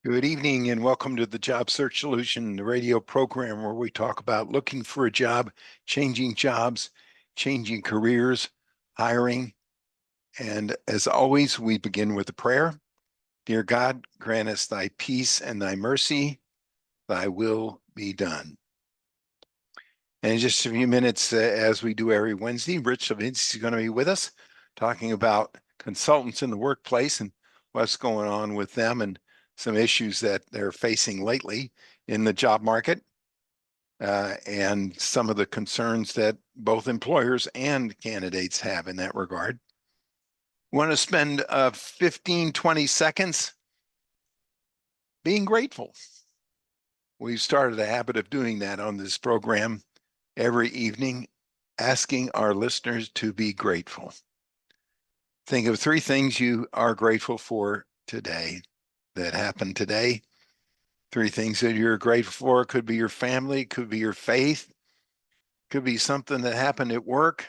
Good evening and welcome to the Job Search Solution, the radio program where we talk about looking for a job, changing jobs, changing careers, hiring. And as always, we begin with a prayer. Dear God, grant us thy peace and thy mercy, thy will be done. And in just a few minutes, as we do every Wednesday, Rich Levinsky is going to be with us talking about consultants in the workplace and what's going on with them and some issues that they're facing lately in the job market, and some of the concerns that both employers and candidates have in that regard. We want to spend 15, 20 seconds being grateful. We've started a habit of doing that on this program every evening, asking our listeners to be grateful. Think of 3 things you are grateful for today that happened today. 3 things that you're grateful for. It could be your family, it could be your faith, could be something that happened at work.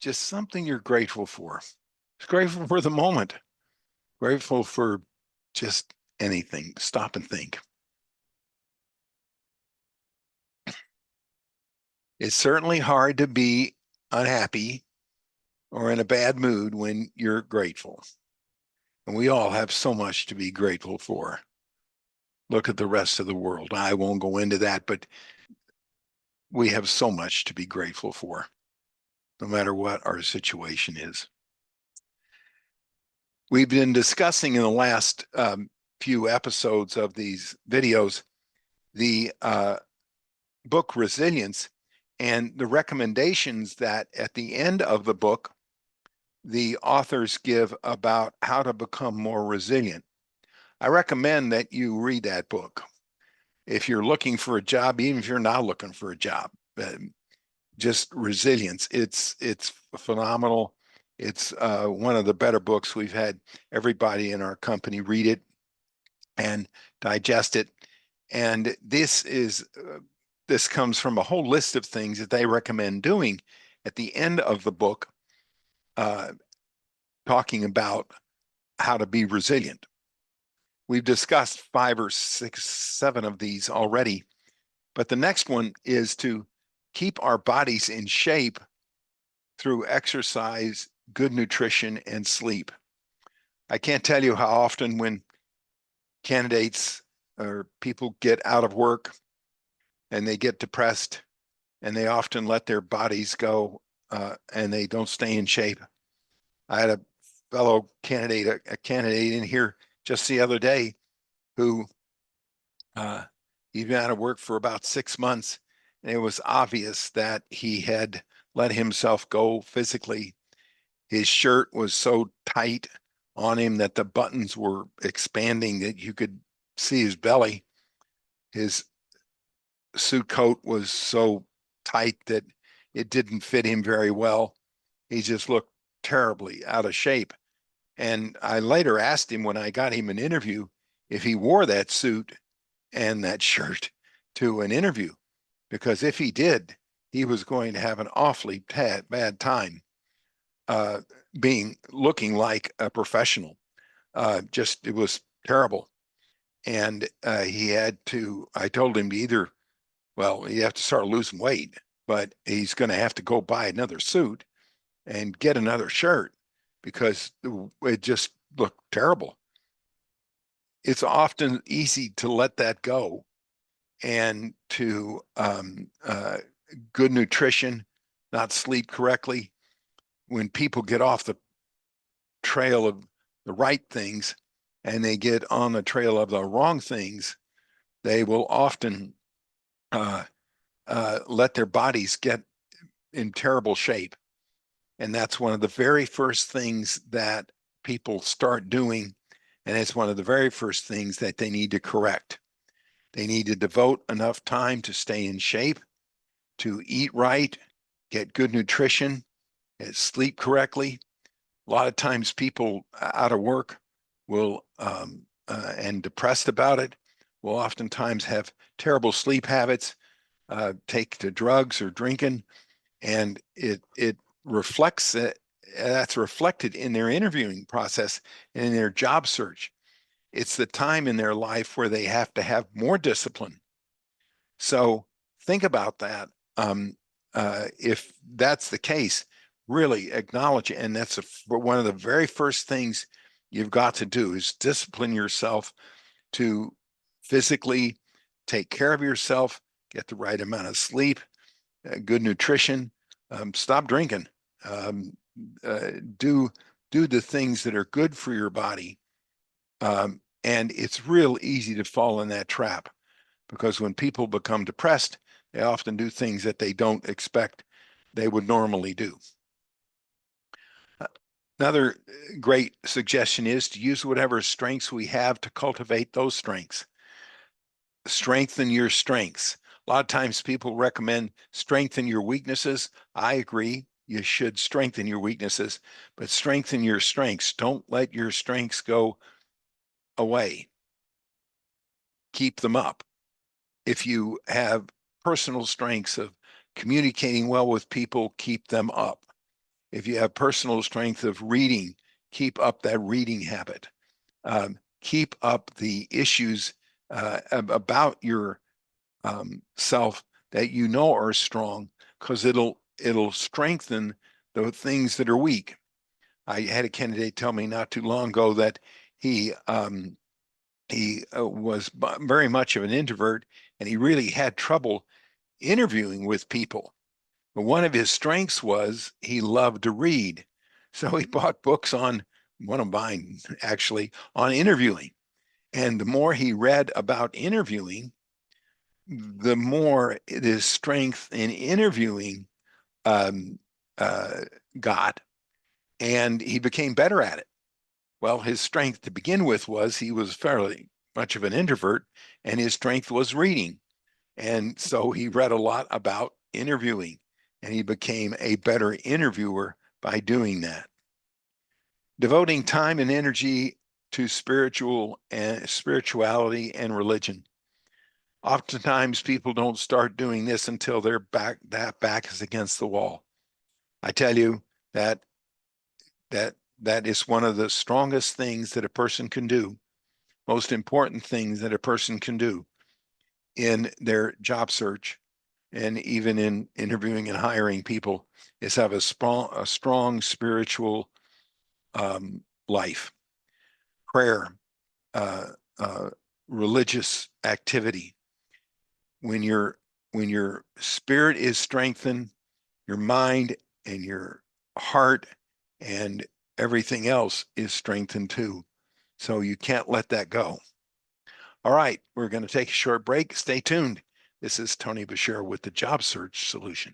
Just something you're grateful for. Just grateful for the moment. Grateful for just anything. Stop and think. It's certainly hard to be unhappy or in a bad mood when you're grateful. And we all have so much to be grateful for. Look at the rest of the world. I won't go into that, but we have so much to be grateful for, no matter what our situation is. We've been discussing in the last few episodes of these videos the book Resilience and the recommendations that at the end of the book, the authors give about how to become more resilient. I recommend that you read that book. If you're looking for a job, even if you're not looking for a job, just Resilience. It's phenomenal. It's one of the better books. We've had everybody in our company read it and digest it. And this comes from a whole list of things that they recommend doing at the end of the book, talking about how to be resilient. We've discussed 5 or 6, 7 of these already, but the next one is to keep our bodies in shape through exercise, good nutrition, and sleep. I can't tell you how often when candidates or people get out of work and they get depressed and they often let their bodies go, and they don't stay in shape. I had a fellow candidate, a candidate in here just the other day who he'd been out of work for about 6 months, and it was obvious that he had let himself go physically. His shirt was so tight on him that the buttons were expanding that you could see his belly. His suit coat was so tight that it didn't fit him very well. He just looked terribly out of shape. And I later asked him when I got him an interview if he wore that suit and that shirt to an interview, because if he did, he was going to have an awfully bad time looking like a professional. It was terrible. And I told him to you have to start losing weight, but he's going to have to go buy another suit and get another shirt because it just looked terrible. It's often easy to let that go and to good nutrition, not sleep correctly. When people get off the trail of the right things and they get on the trail of the wrong things, they will often let their bodies get in terrible shape. And that's one of the very first things that people start doing. And it's one of the very first things that they need to correct. They need to devote enough time to stay in shape, to eat right, get good nutrition, and sleep correctly. A lot of times people out of work will, and depressed about it, will oftentimes have terrible sleep habits, take to drugs or drinking, and it reflects it. That's reflected in their interviewing process and in their job search. It's the time in their life where they have to have more discipline. So think about that. If that's the case, really acknowledge it. And that's one of the very first things you've got to do is discipline yourself to physically take care of yourself, get the right amount of sleep, good nutrition, stop drinking, um, do the things that are good for your body. And it's real easy to fall in that trap, because when people become depressed, they often do things that they don't expect they would normally do. Another great suggestion is to use whatever strengths we have to cultivate those strengths. Strengthen your strengths. A lot of times people recommend strengthen your weaknesses. I agree. You should strengthen your weaknesses, but strengthen your strengths. Don't let your strengths go away. Keep them up. If you have personal strengths of communicating well with people, keep them up. If you have personal strength of reading, keep up that reading habit. Keep up the issues about your self that you know are strong, because it'll strengthen the things that are weak. I had a candidate tell me not too long ago that he was very much of an introvert, and he really had trouble interviewing with people. But one of his strengths was he loved to read. So he bought books on, one of mine actually, on interviewing. And the more he read about interviewing, the more his strength in interviewing um, got, and he became better at it. Well, his strength to begin with was he was fairly much of an introvert, and his strength was reading. And so he read a lot about interviewing, and he became a better interviewer by doing that. Devoting time and energy to spirituality and religion. Oftentimes people don't start doing this until their back is against the wall. I tell you that is one of the strongest things that a person can do, most important things that a person can do in their job search and even in interviewing and hiring people, is have a strong spiritual life, prayer, uh, religious activity. When your spirit is strengthened, your mind and your heart and everything else is strengthened too. So you can't let that go. All right, we're going to take a short break. Stay tuned. This is Tony Bashir with the Job Search Solution.